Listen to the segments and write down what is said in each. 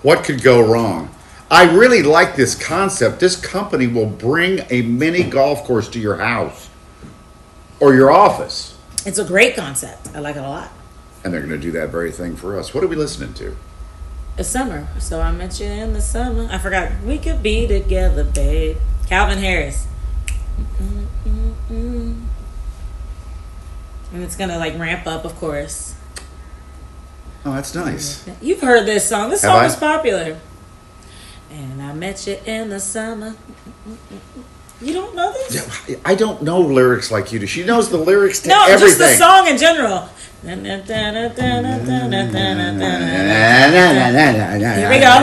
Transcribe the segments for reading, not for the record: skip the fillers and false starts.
What could go wrong? I really like this concept. This company will bring a mini golf course to your house or your office. It's a great concept. I like it a lot. And they're going to do that very thing for us. What are we listening to? It's summer, so I met you in the summer. I forgot. We could be together, babe. Calvin Harris. And it's going to like ramp up, of course. Oh, that's nice. You've heard this song. This song is popular. And I met you in the summer. You don't know this? Yeah, I don't know lyrics like you do. She knows the lyrics to everything. No, just the song in general. Here we go.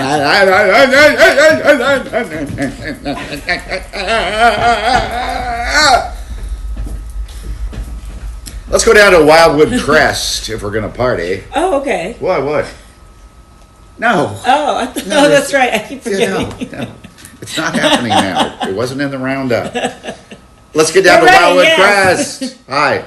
Let's go down to Wildwood Crest if we're going to party. Oh, okay. What? No. Oh, that's right. I keep forgetting. No. It's not happening now. It wasn't in the roundup. Let's get down to Wildwood Crest. Hi.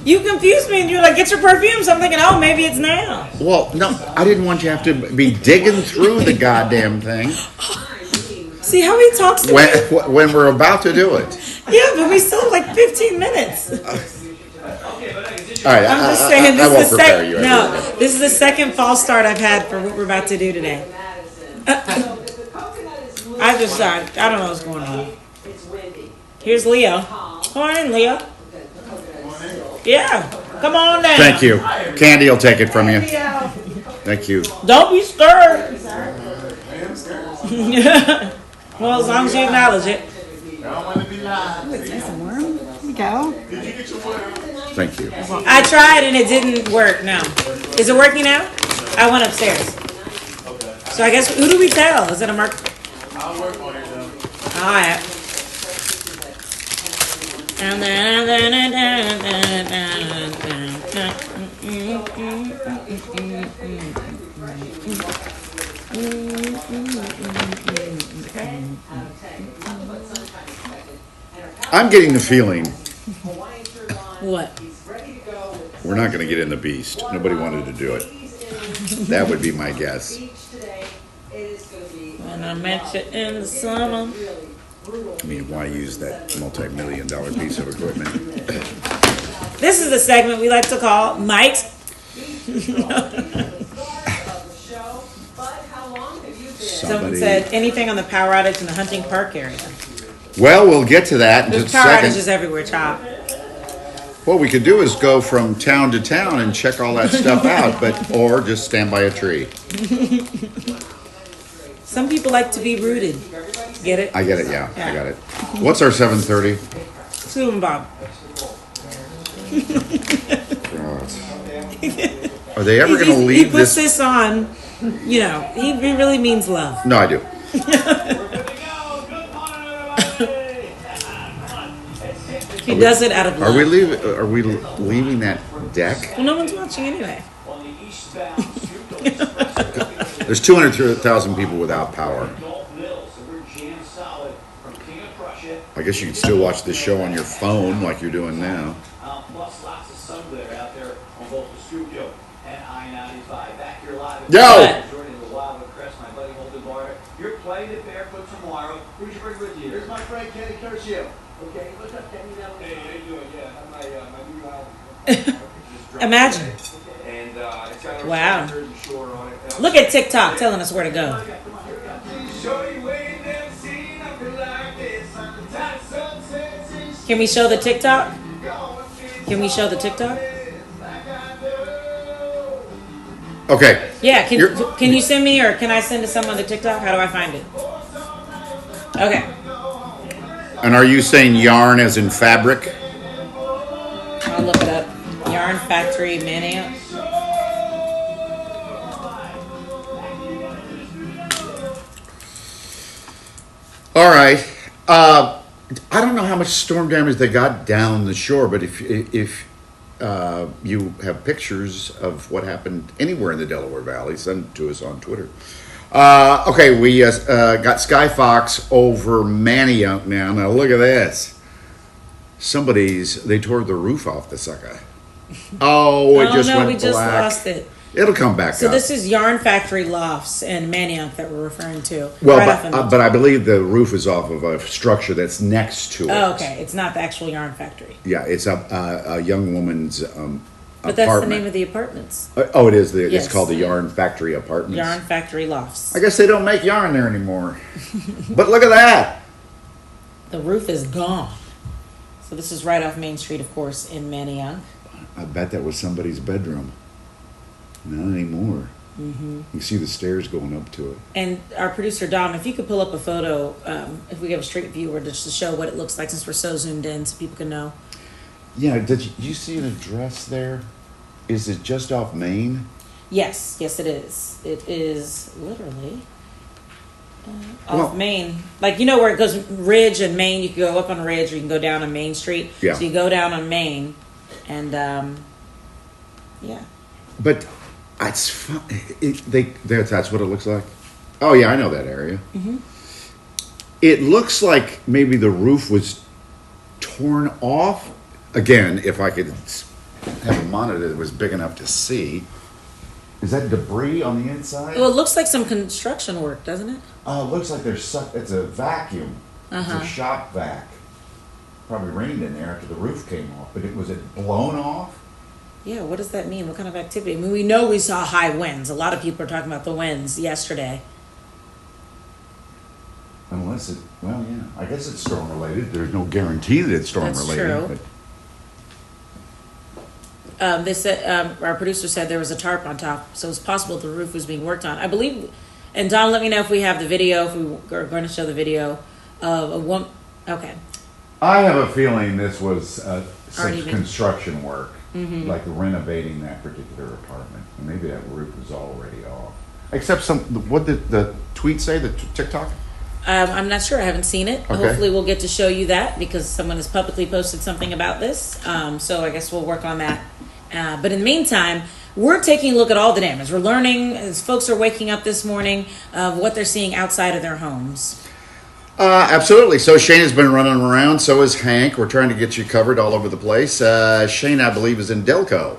You confused me and you're like, get your perfume. So I'm thinking, oh, maybe it's now. Well, no, I didn't want you to have to be digging through the goddamn thing. See how he talks to me? When we're about to do it. Yeah, but we still have like 15 minutes. All right, I'm just saying, this this is the second false start I've had for what we're about to do today. I just thought, I don't know what's going on. Here's Leo. Morning, Leo. Yeah, come on down. Thank you. Candy will take it from you. Thank you. Don't be scared. Well, as long as you acknowledge it. It's nice and warm. Here we go. Thank you. I tried and it didn't work. No. Is it working now? I went upstairs. So I guess, who do we tell? Is it a mark? I'll work on it though. All right. I'm getting the feeling What? we're not going to get in the beast. Nobody wanted to do it. That would be my guess. When I met you in the summer. I mean, why use that multi-million-dollar piece of equipment? This is the segment we like to call Mike's. Someone said anything on the power outage in the Hunting Park area. Well, we'll get to that in There's just a power second. outages everywhere, Chop. What we could do is go from town to town and check all that stuff out, or just stand by a tree. Some people like to be rooted. Get it? I get it, yeah. I got it. What's our 7:30? Sue and Bob. Are they ever going to leave He puts this on, you know, he really means love. No, I do. He does it out of love. Are we leaving that deck? Well, no one's watching anyway. There's 200,000 people without power. I guess you can still watch this show on your phone like you're doing now. Yo! You're playing it barefoot tomorrow. Who should bring with you? Here's my friend Kenny Curcio. Okay, what's up, Kenny? Hey, how you doing? Yeah, my new album. Imagine. And it's got wow. Shore on it. Look at TikTok telling us where to go. Can we show the TikTok? Can we show the TikTok? Okay. Yeah, can you send me or can I send to someone the TikTok? How do I find it? Okay. And are you saying yarn as in fabric? I'll look it up. Yarn Factory Manamp. All right. I don't know how much storm damage they got down the shore, but if you have pictures of what happened anywhere in the Delaware Valley, send it to us on Twitter. Okay, we got Sky Fox over Manioc now. Now look at this. they tore the roof off the sucker. Oh, it Oh just no, went we just black. lost it. It'll come back So up. this is Yarn Factory Lofts in Manayunk that we're referring to. Well, right off of but I believe the roof is off of a structure that's next to it. Oh, okay. It's not the actual Yarn Factory. Yeah, it's a young woman's But apartment. that's the name of the apartments. Oh, it is. Yes. It's called the Yarn Factory Apartments. Yarn Factory Lofts. I guess they don't make yarn there anymore. But look at that. The roof is gone. So this is right off Main Street, of course, in Manayunk. I bet that was somebody's bedroom. Not anymore. Mm-hmm. You see the stairs going up to it. And our producer, Dom, if you could pull up a photo, if we have a straight view, or just to show what it looks like since we're so zoomed in so people can know. Yeah, did you see an address there? Is it just off Main? Yes, it is. It is literally Well- off Main. Like, you know where it goes Ridge and Main, you can go up on Ridge or you can go down on Main Street. Yeah. So you go down on Main and, yeah. But it's fun. That's what it looks like. Oh yeah, I know that area. Mm-hmm. It looks like maybe the roof was torn off. Again, if I could have a monitor that was big enough to see. Is that debris on the inside? Well, it looks like some construction work, doesn't it? Oh, it looks like it's a vacuum. It's Uh-huh. a shop vac. Probably rained in there after the roof came off. But was it blown off? Yeah, what does that mean? What kind of activity? I mean, we know we saw high winds. A lot of people are talking about the winds yesterday. Unless it, well, yeah. I guess it's storm related. There's no guarantee that it's storm That's related. true. They said our producer said there was a tarp on top, so it's possible the roof was being worked on. I believe, and Don, let me know if we have the video. If we are going to show the video of a woman. Okay. I have a feeling this was Already some been- construction work, like renovating that particular apartment. And maybe that roof was already off. Except what did the tweet say, the TikTok? I'm not sure. I haven't seen it. Okay. Hopefully, we'll get to show you that because someone has publicly posted something about this. So I guess we'll work on that. But in the meantime, we're taking a look at all the damage. We're learning as folks are waking up this morning of what they're seeing outside of their homes. Absolutely. So Shane has been running around. So is Hank. We're trying to get you covered all over the place. Shane, I believe, is in Delco.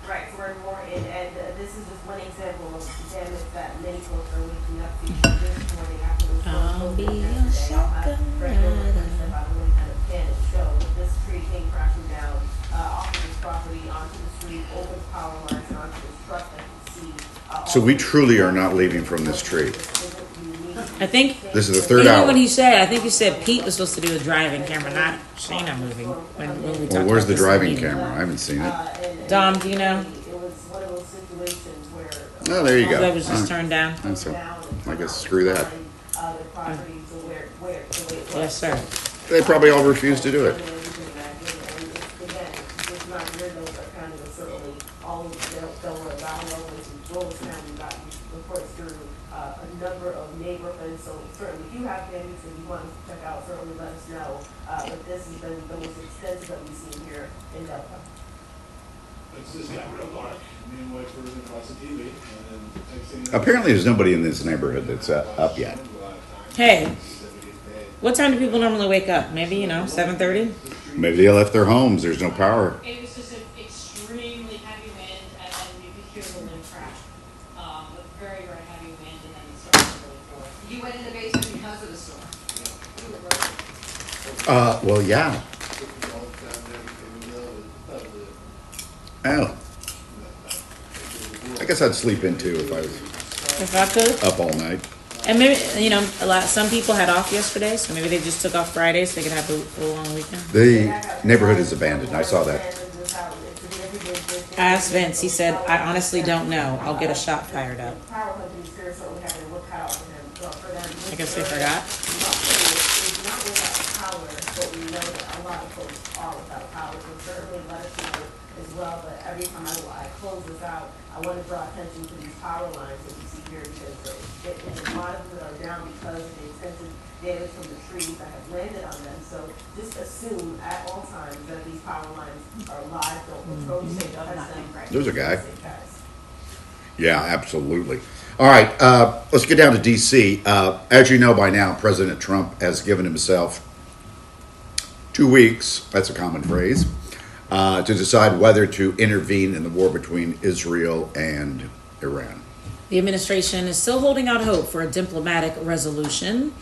Right, so we're more in, and this is just one example of the damage that many folks are waking up to this morning after the storm I'll closed be yesterday. your I'll have shotgun Greg Miller rider. step out and really kind of pan and show that this tree came crashing down off of this property onto the street, over the power lines, and onto this truck that you see. So we truly are not leaving from this tree. I think This is the third even hour. when he said, I think you said Pete was supposed to do a driving camera, not Shayna moving. When we talked Well, where's about the this driving meeting. camera? I haven't seen it. Dom, do you know? It was one of those situations where. Oh, there you go. That was just turned down. That's all. I guess screw that. Yes, sir. They probably all refuse to do it. A number of neighborhoods, so certainly if you have families and you want us to check out, certainly let us know. But this has been the most extensive that we've seen here in Delta. It's just got real dark. Me and wife were across the TV, and then next thing you know, Apparently, there's nobody in this neighborhood that's up yet. Hey, what time do people normally wake up? Maybe, 7:30? Maybe they left their homes. There's no power. It was just an extremely heavy wind, and then you could hear the wind crash. A very, very heavy wind, and then it started to really pour. You went in the basement because of the storm. Well, yeah. Oh. I guess I'd sleep in too if I was If I could. up all night. And maybe, some people had off yesterday, so maybe they just took off Friday so they could have a long weekend. The neighborhood is abandoned. I saw that. I asked Vince, he said, I honestly don't know. I'll get a shot fired up. I guess they forgot. It's not without power, but we know that a lot of folks are without power, so certainly let us know as well. But every time I close this out, I want to draw attention to these power lines that you see here because a lot of them are down because of the extensive damage from the trees that have landed on them. So just assume at all times that these power lines are live, don't approach them, touch them. There's a guy. Yeah, absolutely. All right, let's get down to D.C. As you know by now, President Trump has given himself 2 weeks, that's a common phrase, to decide whether to intervene in the war between Israel and Iran. The administration is still holding out hope for a diplomatic resolution.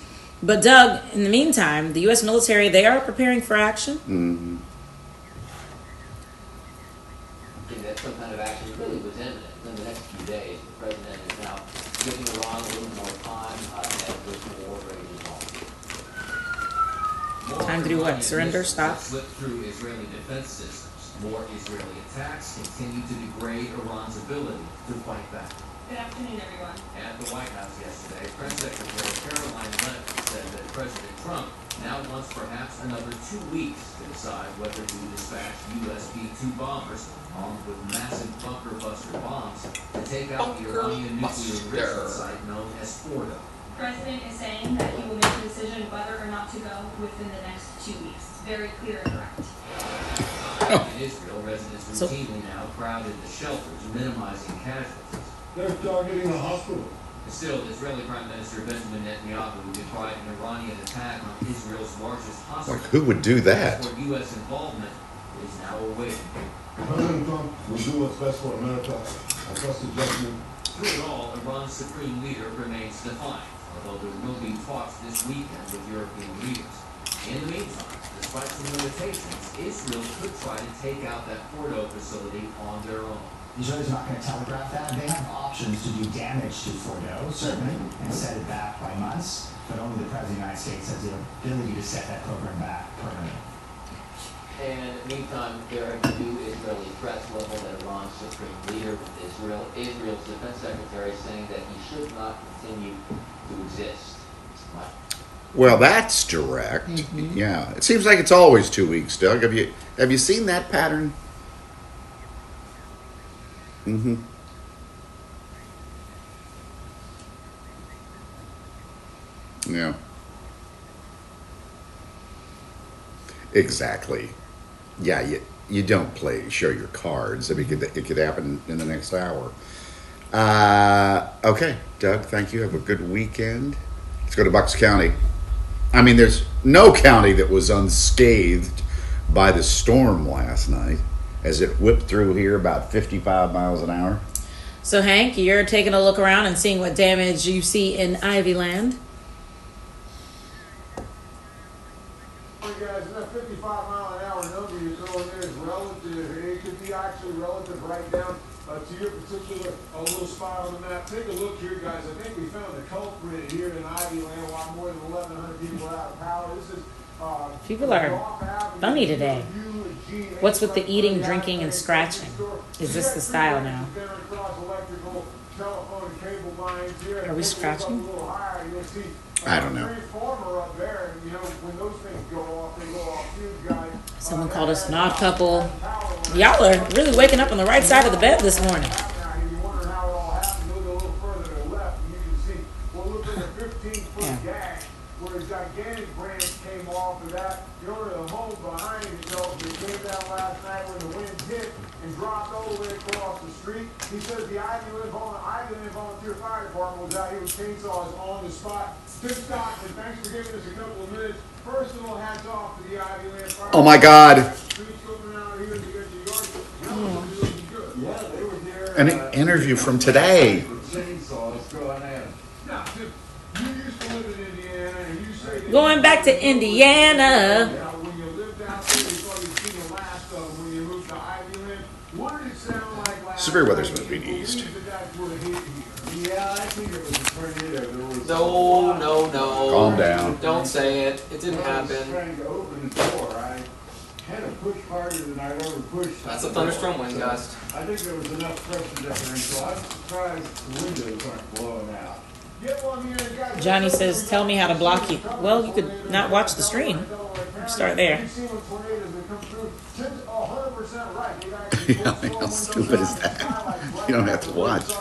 But Doug, in the meantime, the U.S. military, they are preparing for action. Mm-hmm. That some kind of action really was imminent in the next few days. The president is now giving Iran a little more time as this war rages on. Time to do what? Surrender? Stop? Slipped through Israeli defense systems. More Israeli attacks continue to degrade Iran's ability to fight back. Good afternoon, everyone. At the White House yesterday, Press Secretary Caroline Levitt said that President Trump now wants perhaps another 2 weeks to decide whether to dispatch US B-2 bombers armed with massive bunker buster bombs to take out the Iranian nuclear enrichment site known as Fordo. The President is saying that he will make a decision whether or not to go within the next 2 weeks. Very clear and direct. In Israel, residents routinely now crowded the shelters, minimizing casualties. They're targeting a hospital. Still, Israeli Prime Minister Benjamin Netanyahu decried an Iranian attack on Israel's largest hospital. Like, who would do that? Where U.S. involvement is now awaiting. President Trump will do what's best for America. I trust the judgment. Through it all, Iran's supreme leader remains defiant, although there will be talks this weekend with European leaders. In the meantime, despite some limitations, Israel could try to take out that Fordo facility on their own. Israel's not going to telegraph that. They have options to do damage to Fordo, certainly, and set it back by months, but only the President of the United States has the ability to set that program back permanently. And meantime, there are new Israeli threats leveled at Iran's supreme leader, with Israel's defense secretary saying that he should not continue to exist. Well, that's direct. Mm-hmm. Yeah, it seems like it's always 2 weeks, Doug. Have you seen that pattern? Mm-hmm. Yeah. Exactly. Yeah, you don't show your cards. I mean, it could happen in the next hour. Okay, Doug, thank you. Have a good weekend. Let's go to Bucks County. I mean, there's no county that was unscathed by the storm last night as it whipped through here about 55 miles an hour. So, Hank, you're taking a look around and seeing what damage you see in Ivyland. Guys, that 55-mile-an-hour number you're throwing in is relative. It could be actually relative right down to your particular little spot on the map. Take a look here, guys. I think we found the culprit here in Ivyland. A lot more than 1,100 people are out of power. This is people are funny today. What's with the eating, drinking, and scratching? Is this the style now? Are we scratching? I don't know. Someone called us an odd couple. Y'all are really waking up on the right side of the bed this morning. Yeah. Where a gigantic branch came off of that. The owner of the home behind him tells me it came down last night when the wind hit and dropped all the way across the street. He says the Ivyland Volunteer Fire Department was out here with chainsaws on the spot. Took stock, and thanks for giving us a couple of minutes. Personal hats off to the Ivyland Fire. Oh my God. Yeah, they were there. An interview from today. Chainsaws going at it. Now, you used to live in Indiana, and you say going back to Indiana. When you lived out there, you thought you'd seen the last of them when you moved to Ivyland. What did it sound like last Severe weather's moving east. Yeah, I think it was a tornado. No. Calm down. Don't say it. It didn't happen. I was trying to open the door. I had to push harder than I've ever pushed. That's a thunderstorm wind gust. I think there was enough pressure differential. I'm surprised the windows aren't blowing out. Johnny says, tell me how to block you. Well, you could not watch the stream. Start there. Yeah, how stupid is that? You don't have to watch.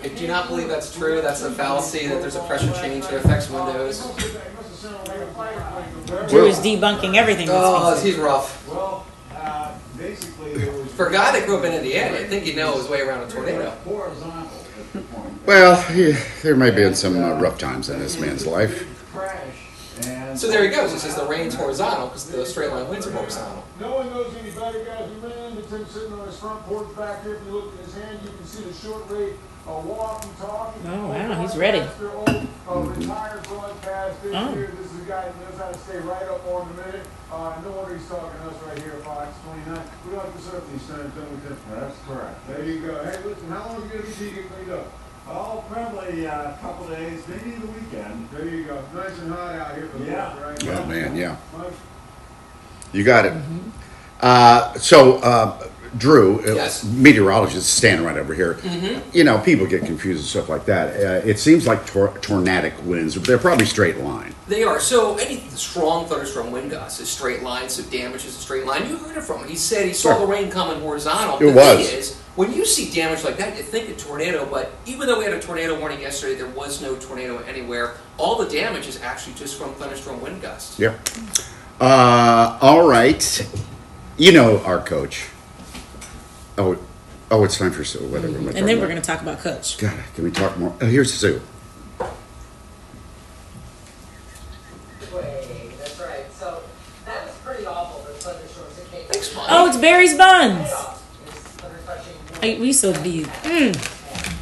I do not believe that's true. That's a fallacy that there's a pressure change that affects windows. Drew is debunking everything. Oh, he's rough. Well, basically, for a guy that grew up in Indiana, I think he'd know his way around a tornado. Well, yeah, there may be some rough times in this man's life. And So there he goes. He says the rain's horizontal because the straight line winds are horizontal. no one knows any better, guys. We ran into Tim sitting on his front porch back here. If you look at his hand, you can see the short rate walking, talking. Oh, wow, he's ready. Retired broadcaster here. This is a guy that knows how to stay right up on the minute. No wonder he's talking to us right here at Fox 29. We don't have to set up these times, don't we, Tim? That's correct. There you go. Hey, listen, how long is it going to be till you get cleaned up? Oh, probably a couple days, maybe the weekend. There you go. Nice and hot out here for the Yeah. weather, right? Oh, man, yeah. Mike? You got it. Drew, Yes. meteorologist standing right over here. You know, people get confused and stuff like that. It seems like tornadic winds. They're probably straight line. They are. So any strong thunderstorm wind gusts is straight line, so damage is a straight line. You heard it from him. He said he saw the rain coming horizontal. It the was. thing is, when you see damage like that, you think a tornado, but even though we had a tornado warning yesterday, there was no tornado anywhere. All the damage is actually just from thunderstorm wind gusts. Yep. All right. You know our coach. Oh, it's time for Sue. Whatever. And then we're going to talk about Coach. God, can we talk more? Oh, here's Sue. Wait, that's right. So that was pretty awful, the thunderstorms that came. Thanks, Mike. Oh, it's Barry's buns. It We used to be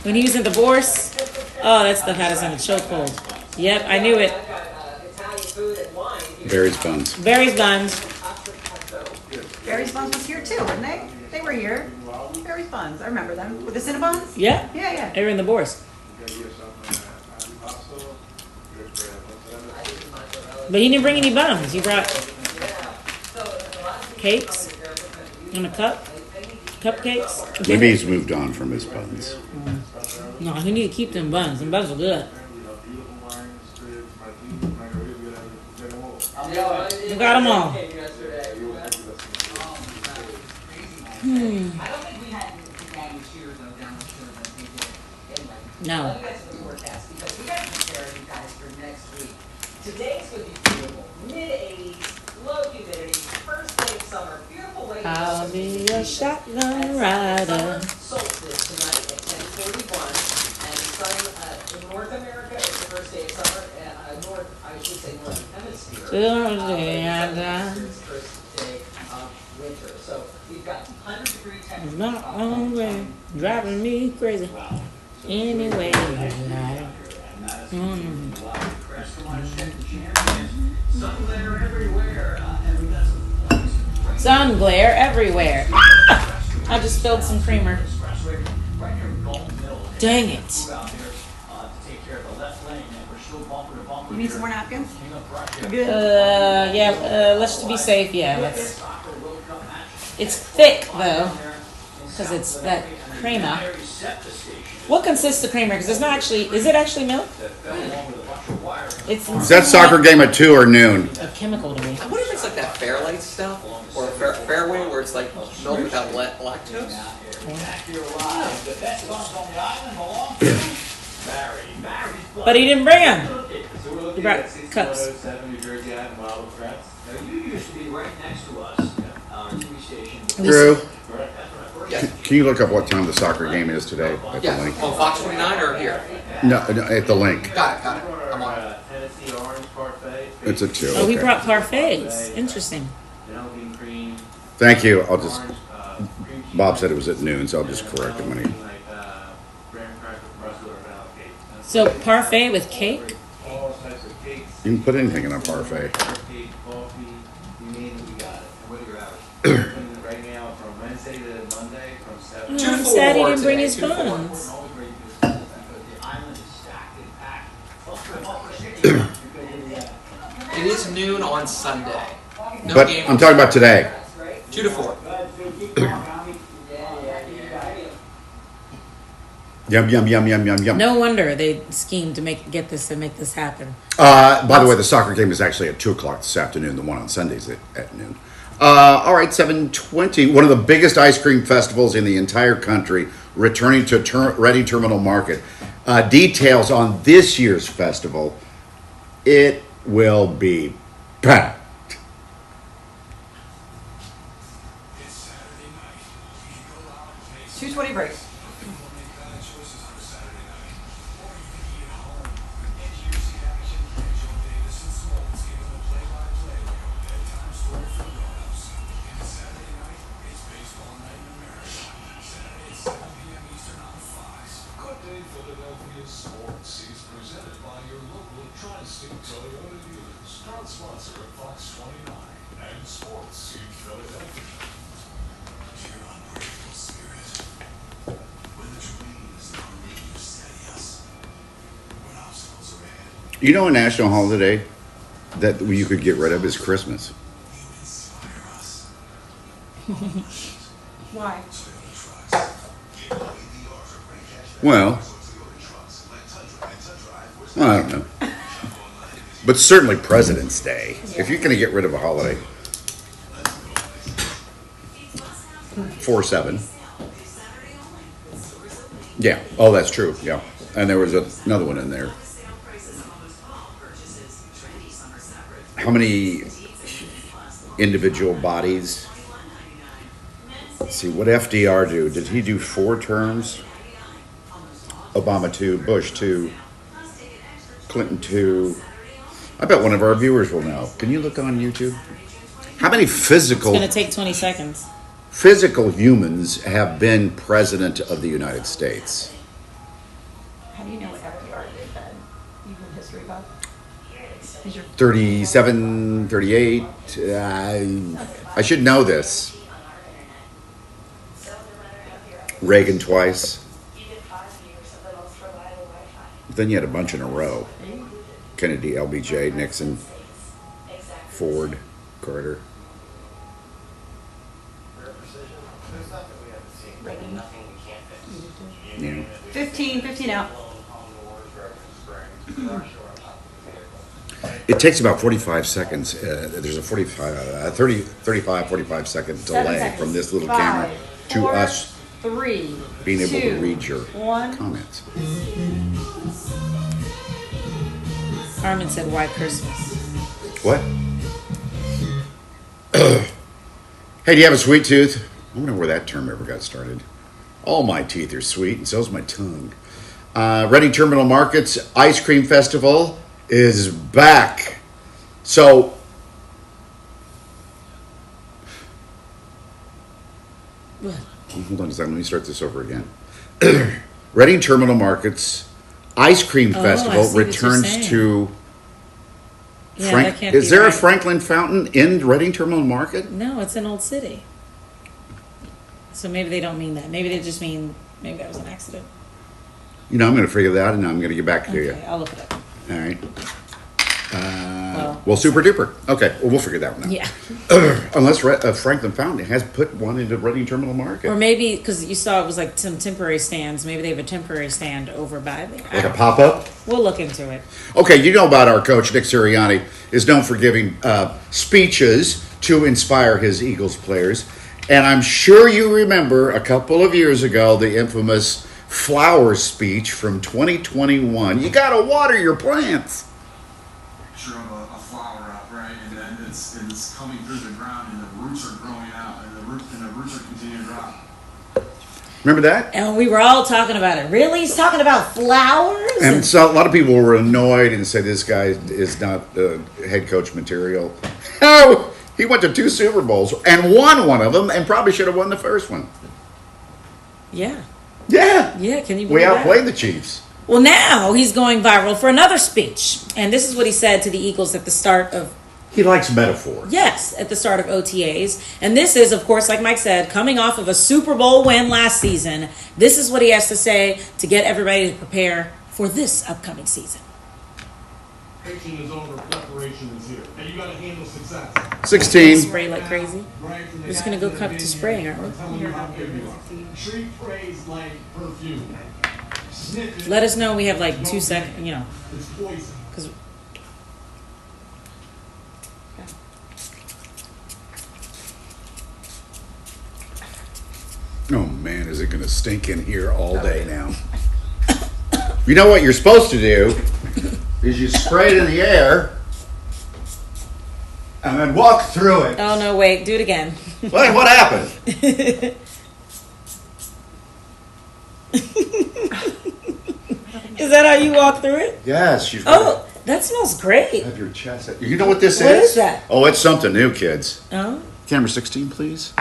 when he was in divorce. Oh, that stuff had us in a chokehold. Yep, I knew it. Italian food and wine. Barry's buns. Barry's buns. Barry's Buns was here too, weren't they? They were here. Barry's Buns, I remember them. With the Cinnabons? Yeah. Yeah, yeah. They were in divorce. But he didn't bring any buns. He brought cakes in a cup. Cupcakes. Maybe he's moved on from his buns. No, he need to keep them buns. Them buns are good. We got them all. I don't think we had the damage here though down the shore that we did. Anyway, No. let me get to the forecast because we got to prepare you guys for next week. Today's going to be beautiful. Mid-80s, low humidity, first day of summer, beautiful way I'll be a shotgun rider. solstice tonight at 10:41, and sun in North America is the first day of summer. Northern Hemisphere. It's first day of winter. So we've got 100-degree temperatures. Not only driving me crazy. Anyway, Sun glare everywhere. sun glare everywhere. I just spilled some creamer. Dang it. You need some more napkins? You good? Let's be safe. Yeah, let's. It's thick though, because it's that creamer. What consists the creamer? Because it's not actually. Is it actually milk? It's. Is that soccer game at 2 or noon? A chemical to me. I wonder if it's like that Fairlight stuff or Fairway where it's like milk without lactose. But he didn't bring them. He brought cups. You used to be right next to us on TV station. Drew, Yes. can you look up what time the soccer game is today at the Yeah. link? On Fox 29 or here? No, at the link. Got it. I'm on it. Tennessee orange parfait. It's a 2. Oh, he Okay. brought parfaits. Interesting. Melvin cream. Thank you. I'll just. Orange, cream cheese. Bob said it was at noon, so I'll just correct him when he. Like, graham cracker, Brussels, or vanilla cake. So parfait with cake. All types of cakes. You can put anything in a parfait. Cake, coffee, you name it, we got it. And what are your hours? Right now, from Wednesday to Monday, from 7. Two to I'm four sad he more didn't bring today, his 2 to 4. buns. Always ready to do this because the island is stacked and packed. It is noon on Sunday. No But game. I'm talking about today. 2 to 4. Yum, yum, yum, yum, yum, yum. No wonder they schemed to make this happen. By the way, the soccer game is actually at 2 o'clock this afternoon. The one on Sundays at noon. All right, 7:20. One of the biggest ice cream festivals in the entire country, returning to Ready Terminal Market. Details on this year's festival. It will be packed. 2:20 break. proud sponsor of Fox 29 and sports in Philadelphia. Dear ungrateful spirit, when the terrain is not ready to steady us, when obstacles are ahead, You know, a national holiday that you could get rid of is Christmas. you inspire us. Why? Toyota trucks. Get lucky the art of great cashback. Well, Toyota trucks like Tundra and Tundra. I don't know. But certainly President's Day. If you're going to get rid of a holiday, 4/7. Yeah. Oh, that's true. Yeah. And there was another one in there. How many individual bodies? Let's see. What FDR do? Did he do 4 terms? Obama 2, Bush 2, Clinton 2. I bet one of our viewers will know. Can you look on YouTube? How many It's going physical to take 20 seconds. humans have been president of the United States? How do you know what FDR did then? You know history about? Is your 37, 38. I should know this. Reagan twice. Then you had a bunch in a row. Kennedy, LBJ, Nixon, Ford, Carter. Yeah. 15 out. It takes about 45 seconds. There's a 45 second 7 delay seconds. from this little 5, camera to 4, us 3, being able 2, to read your 1. comments. Carmen said, why Christmas? What? Hey, do you have a sweet tooth? I wonder where that term ever got started. All my teeth are sweet, and so's my tongue. Reading Terminal Market's Ice Cream Festival is back. So, What? hold on a second. Let me start this over again. Reading Terminal Market's Ice Cream Oh, I Festival see what you're returns saying. to Yeah, Frank. that can't Is be there a right. Franklin Fountain in Reading Terminal Market? No, it's an old city. So maybe they don't mean that. Maybe they just mean, maybe that was an accident. You know, I'm going to figure that out, and I'm going to get back to you. Okay, I'll look it up. All right. Well, Well, super duper. Okay, well, we'll figure that one out. Yeah. Unless Franklin Fountain has put one into Reading Terminal Market. Or maybe, because you saw it was like some temporary stands. Maybe they have a temporary stand over by there. Like a pop-up? We'll look into it. Okay, you know about our coach, Nick Sirianni, is known for giving speeches to inspire his Eagles players. And I'm sure you remember a couple of years ago the infamous flower speech from 2021. You got to water your plants. Picture of a flower up, right? And then it's coming through the ground, and the roots are growing out, and the roots are continuing to drop. Remember that? And we were all talking about it. Really? He's talking about flowers? And so a lot of people were annoyed and said this guy is not head coach material. Oh, he went to 2 Super Bowls and won one of them, and probably should have won the first one. Yeah. Yeah. Yeah, can you We believe outplayed that? the Chiefs. Well, now he's going viral for another speech. And this is what he said to the Eagles at the start of, He likes metaphor. yes, at the start of OTAs. And this is, of course, like Mike said, coming off of a Super Bowl win last season. This is what he has to say to get everybody to prepare for this upcoming season. Preaching is over, preparation is here. And you gotta handle success. 16. Spray like crazy. Right from the We're just gonna go captain cut to of spraying, India, aren't we? telling you how good you are. Treat praise like perfume. Sniff it. Let us know we have like 2 seconds, you know, It's poison. because Oh man, is it going to stink in here all day now? You know what you're supposed to do is you spray it in the air and then walk through it. oh no, wait, do it again. What happened? Is that how you walk through it? Yes, you've Oh, that smells great. have your chest. You know what this What is? is that? Oh, it's something new, kids. Oh, Camera 16, please.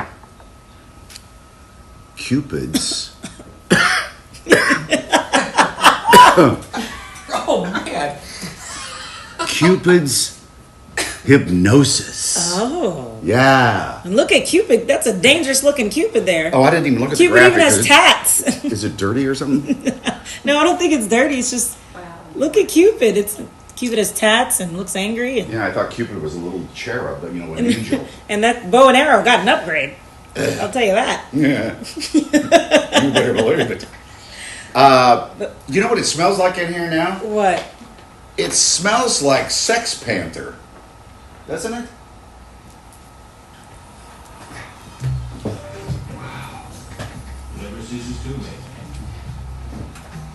Cupid's. Oh man. Cupid's Hypnosis. Oh. Yeah. And look at Cupid. That's a dangerous looking Cupid there. Oh, I didn't even look at Cupid the even graphic. has tats. Is it dirty or something? No, I don't think it's dirty. It's just, look at Cupid. Cupid has tats and looks angry. And, Yeah, I thought Cupid was a little cherub, an angel. and that bow and arrow got an upgrade. I'll tell you that. Yeah. You better believe it. You know what it smells like in here now? What? It smells like Sex Panther. Doesn't it? Never ceases to me.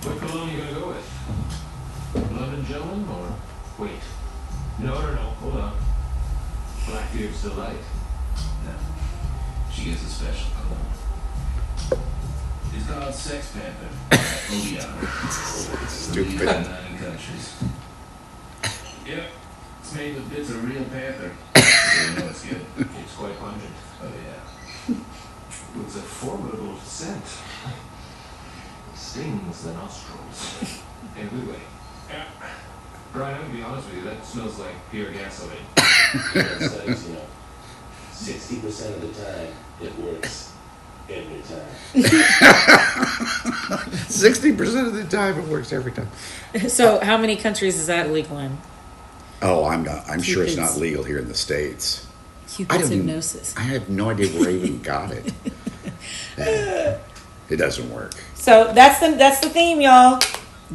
What cologne you gonna go with? London Gentleman or wait? No, hold on. Blackbeard's Delight. No. She gets a special cologne. It's called Sex Panther. Oh yeah. Stupid. 9 countries. Yep. It's made with bits of real panther. So you know it's good. It's quite pungent. Oh yeah. It's a formidable scent. Stings the nostrils. In a good way. Yeah. Brian, I'm gonna be honest with you, that smells like pure gasoline. Studies, 60% of the time, it works every time. 60% of the time, it works every time. So, how many countries is that legal in? Oh, I'm sure it's Cupid's- not legal here in the States. Cupid's hypnosis. I have no idea where I even got it. It doesn't work. So that's the theme, y'all.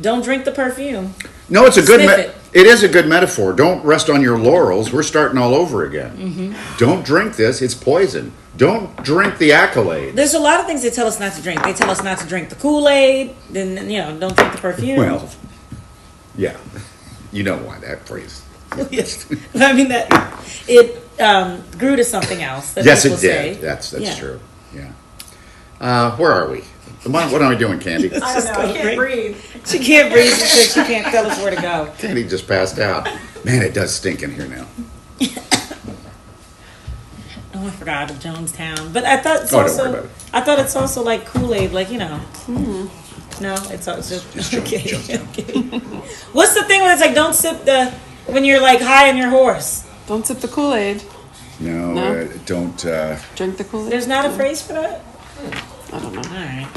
Don't drink the perfume. No, it's a good. Sniff It is a good metaphor. Don't rest on your laurels. We're starting all over again. Mm-hmm. Don't drink this. It's poison. Don't drink the accolade. There's a lot of things they tell us not to drink. They tell us not to drink the Kool-Aid. Then don't drink the perfume. Well, yeah, you know why that phrase. Yes. I mean that it grew to something else. That Yes, people it did. say. That's Yeah. true. Yeah. Where are we? What are we doing, Candy? I don't know. I can't breathe. She can't breathe because she can't tell us where to go. Candy just passed out. Man, it does stink in here now. Oh, I forgot of Jonestown. But I thought it's Oh, don't also. worry about it. I thought it's also like Kool-Aid, like No, it's also Just okay. Jonestown. Okay. What's the thing when it's like don't sip when you're like high on your horse? Don't sip the Kool-Aid. No, No? don't. Drink the Kool-Aid. There's not a phrase for that. I don't know. All right,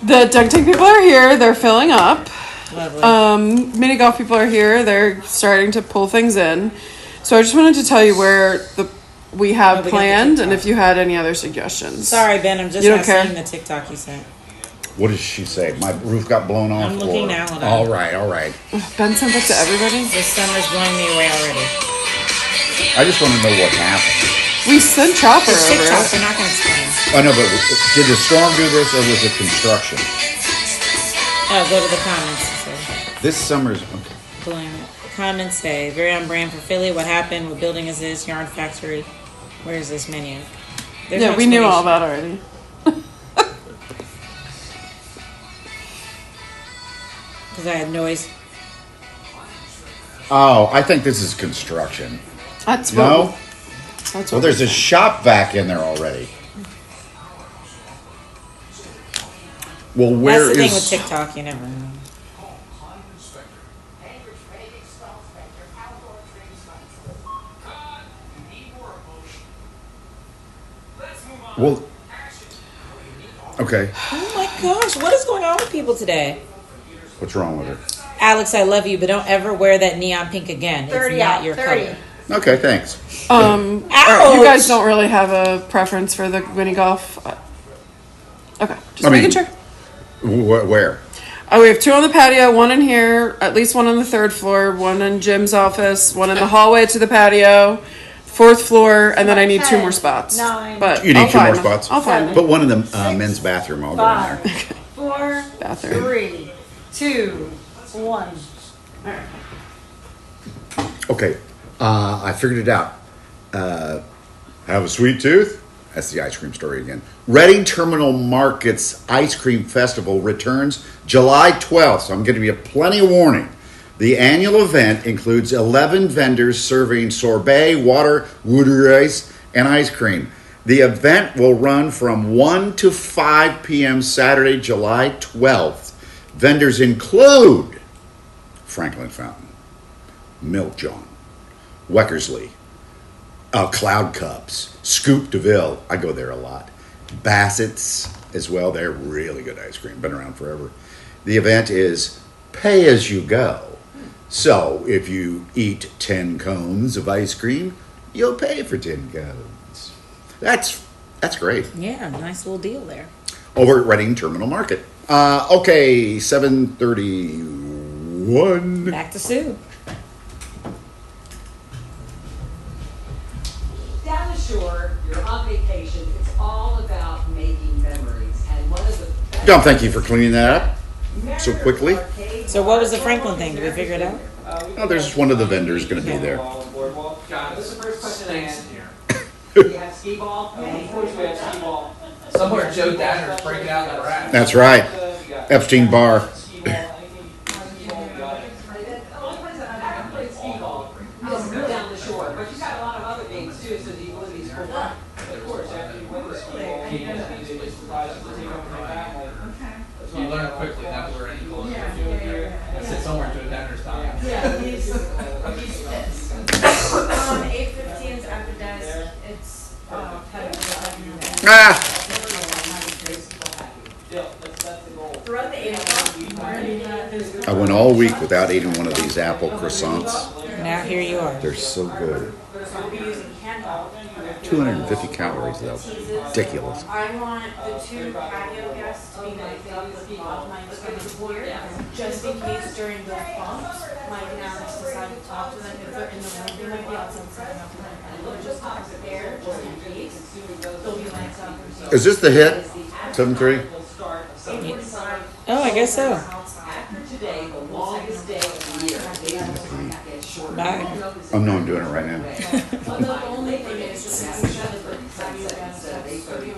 The dunk tank people are here. They're filling up. lovely. Mini golf people are here. They're starting to pull things in. So I just wanted to tell you where we have we got the planned and TikTok. if you had any other suggestions. Sorry, Ben. I'm just You don't not care? seeing the TikTok you sent. What does she say? My roof got blown off. I'm looking or- now, hold on. All right, all right. Ben sent that to everybody. This summer's blowing me away already. I just want to know what happened. We sent Chopper It's over TikTok. it. They're not going to explain. I know, but did the storm do this or was it construction? Oh, go to the comments. It says. This summer's okay. Comments say, very on brand for Philly. What happened? What building is this? Yarn factory. Where is this menu? There's Yeah, no we knew all explanation. that already. Because I had noise. Oh, I think this is construction. That's No? what. That's Well, what. there's a shop vac in there already. Well, where That's the is? thing with TikTok. You never know. Well, okay. Oh my gosh, what is going on with people today? What's wrong with her? Alex, I love you, but don't ever wear that neon pink again. It's 30 not out, your 30. color. Okay, thanks. You guys don't really have a preference for the mini golf. Okay, just making sure. Where? Oh, we have 2 on the patio, 1 in here, at least 1 on the 3rd floor, 1 in Jim's office, 1 in the hallway to the patio, 4th floor, and then I need 2 more spots. 9. But You need I'll 2 more find them. spots. I'll find them. Put one in the men's bathroom. I'll go in there. 5, 4, Bathroom. 3, 2, 1. Okay, I figured it out. Have a sweet tooth? That's the ice cream story again. Reading Terminal Market's Ice Cream Festival returns July 12th, so I'm going to give you plenty of warning. The annual event includes 11 vendors serving sorbet, water ice, and ice cream. The event will run from 1 to 5 p.m. Saturday, July 12th. Vendors include Franklin Fountain, Milk John, Weckersley, Cloud Cups, Scoop DeVille. I go there a lot. Bassett's as well. They're really good ice cream. Been around forever. The event is pay as you go. So if you eat 10 cones of ice cream, you'll pay for 10 cones. That's great. Yeah, nice little deal there. Over at Reading Terminal Market. Okay, 7:31. Back to Sue. Down the shore, you're on vacation. It's all about making memories. And one of the best John, thank you for cleaning that up so quickly. So what was the Franklin thing? Did we figure it out? Oh, there's one of the vendors going to be there. John, This is the first question I stinks asked. in here. Do you have skee ball? Of course we have skee ball. Somewhere Joe Danner's breaking out the rack. That's right. Epstein Bar. The only place that I've ever played skee ball is down the shore. But you've got a lot of other games too, so do you want these for fun? Of course, after you win the skee ball, you just surprise us to take over my family. You learn quickly, not to learn any closer. I sit somewhere Joe Danner's time. Yeah, he's pissed. 8:15 is after desk. It's kind of Ah! That's the goal. throughout the 8 o'clock. I went all week without eating one of these apple croissants. Now here you are. They're so good. I'll be using candle. 250 calories though. Ridiculous. I want the 2 patio guests to be mic'd up with Bob, my here, just in case during the bumps, Mike and Alex decide to talk to them. If they're in the room, they might be outside setting up and just pop there, just in case. They'll be mic'd up. Is this the hit? 7-3? Oh, I guess so. After today, the longest day of the year. Bye. Oh no, I'm doing it right now. Well, the only thing is just making sure that the patio guests have sodium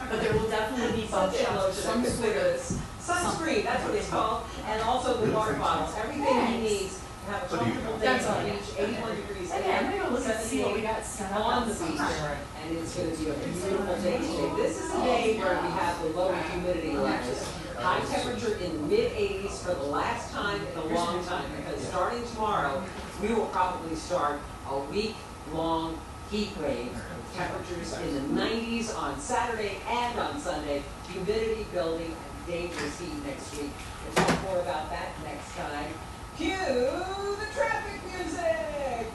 but there will definitely be bump shots, some sort of sunscreen, that's what it's called, and also the water bottles. Everything he needs to have a comfortable day on the beach, 81 degrees. Okay, I'm gonna look and see what we got set up On the beach, and it's going to be a beautiful day today. This is a day where we have the lower humidity levels. High temperature in the mid-80s for the last time in a long time, because starting tomorrow, we will probably start a week-long heat wave. Temperatures in the 90s on Saturday and on Sunday. Humidity building and dangerous heat next week. We'll talk more about that next time. Cue the traffic music!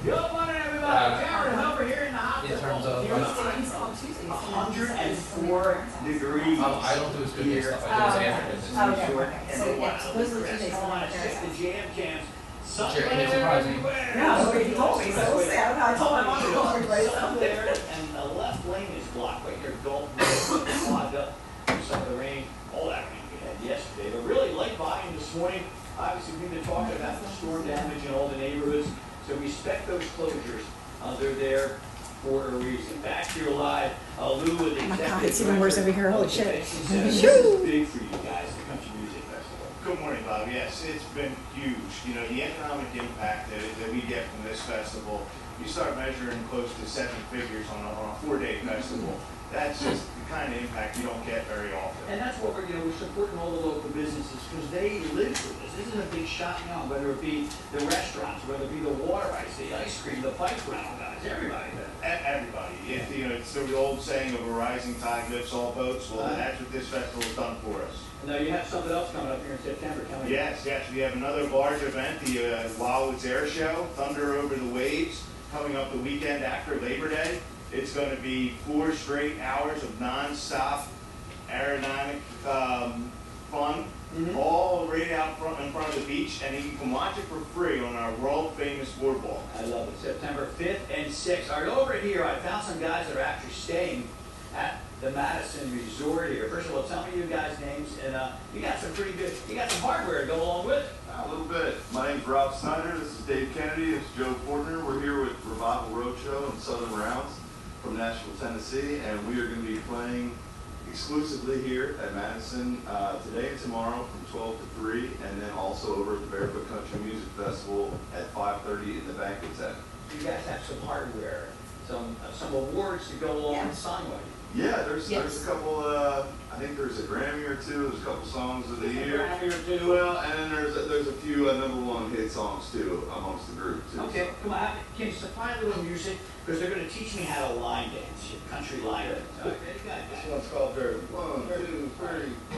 Good morning, everybody. Cameron Humber here in the hospital. In terms of, 104 degrees. I don't do as good as stuff. I do as after. Those are the things I want to shift the jam cams. Sure, and it's surprising. Yeah, okay, you told me, so we'll see. I told my mom to go Up there, and the left lane is blocked right here. Gulf Road, clogged up through some of the rain, all that rain we had yesterday. But really light volume this morning. Obviously, we've been talking about the storm damage in all the neighborhoods. So respect those closures. They're there for a reason. Back here live, Lou with the Oh my God, it's even worse over here. Holy shit. This is big for you guys, the Country Music Festival. Good morning, Bob. Yes, it's been huge. You know, the economic impact that we get from this festival, you start measuring close to 7 figures on a 4-day festival. That's just the kind of impact you don't get very often. And that's what we're supporting all the local businesses, because they live for this. This is a big shot, whether it be the restaurants, whether it be the water ice, the ice cream, the bike rental guys, everybody. Everybody. It's the old saying of a rising tide lifts all boats. Well, that's what this festival has done for us. Now you have something else coming up here in September. Yes. We have another large event, the Wildwood's Air Show, Thunder Over the Waves, coming up the weekend after Labor Day. It's going to be 4 straight hours of non-stop aerodynamic fun, all right out in front of the beach, and you can watch it for free on our world-famous boardwalk. I love it. September 5th and 6th. All right, over here, I found some guys that are actually staying at the Madison Resort here. First of all, tell me you guys' names, and you got some pretty good, you got some hardware to go along with it. A little bit. My name's Rob Snyder. This is Dave Kennedy. This is Joe Fortner. We're here with Revival Roadshow and Southern Rounds from Nashville, Tennessee, and we are going to be playing exclusively here at Madison today and tomorrow from 12 to 3, and then also over at the Barefoot Country Music Festival at 5:30 in the banquet tent. You guys have some hardware, some awards to go along with Sunway. Yeah, there's a couple. I think there's or two. There's a couple songs of the year. Grammy or two. Well, and then there's a few #1 hit songs too amongst the group too. Okay, come on. Can you supply a little music? Because they're going to teach me how to line dance, country line dance. Okay, This one's called Dirty. 1, 2, 3,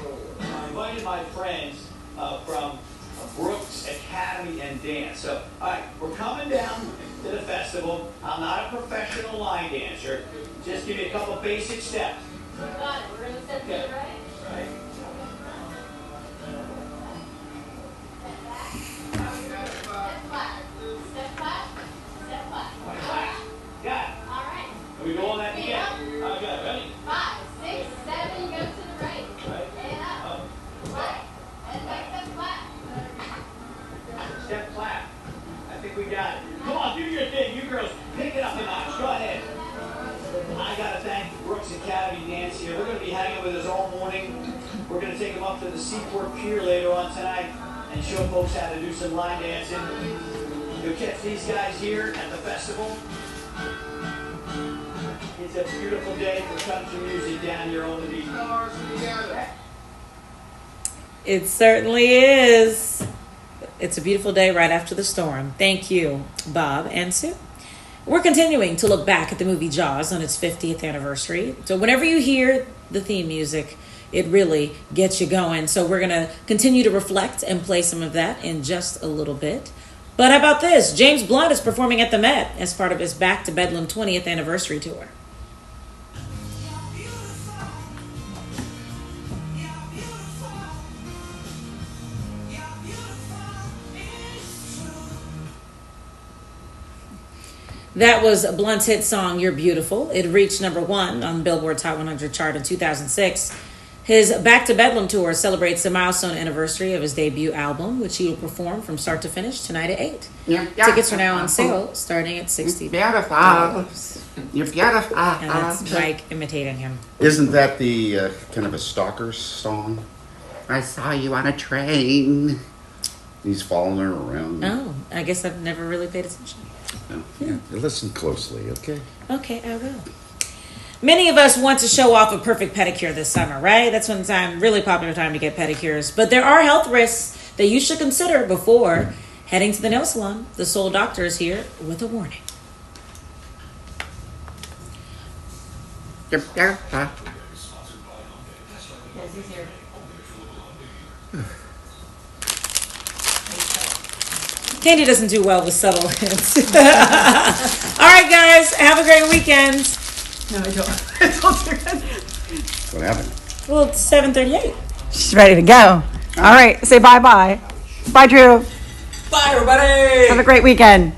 4. I invited my friends from Brooks Academy and Dance. So, all right, we're coming down to the festival. I'm not a professional line dancer. Just give me a couple basic steps. Got it. We're gonna set Okay. it right. Right. Step flat. Step flat. Step flat. Got it. All right. Are we doing that again? Okay, ready? 5, 6, 7. Go to the right. Right. And up. Flat. And back step flat. Step clap. I think we got it. Come on, do your thing. You girls, pick it up a notch. Go ahead. I got to thank Brooks Academy Dance here. We're going to be hanging with us all morning. We're going to take them up to the Seaport Pier later on tonight and show folks how to do some line dancing. You'll catch these guys here at the festival. It's a beautiful day for country music down here on the beach. It certainly is. It's a beautiful day right after the storm. Thank you, Bob and Sue. We're continuing to look back at the movie Jaws on its 50th anniversary. So whenever you hear the theme music, it really gets you going. So we're going to continue to reflect and play some of that in just a little bit. But how about this? James Blunt is performing at the Met as part of his Back to Bedlam 20th anniversary tour. That was Blunt's hit song, You're Beautiful. It reached #1 on Billboard's Hot 100 chart in 2006. His Back to Bedlam tour celebrates the milestone anniversary of his debut album, which he will perform from start to finish tonight at 8. Tickets are now on sale, starting at $60. You're beautiful. And that's Mike imitating him. Isn't that the kind of a stalker song? I saw you on a train. He's following her around. Oh, I guess I've never really paid attention. Yeah. Listen closely, okay? Okay, I will. Many of us want to show off a perfect pedicure this summer, right? That's when really popular time to get pedicures. But there are health risks that you should consider before heading to the nail salon. The Soul Doctor is here with a warning. Yes, he's here. Candy doesn't do well with subtle hints. All right, guys, have a great weekend. No, I don't. I don't do that. What happened? Well, it's 7:38. She's ready to go. All right, say bye-bye. Bye, Drew. Bye, everybody. Have a great weekend.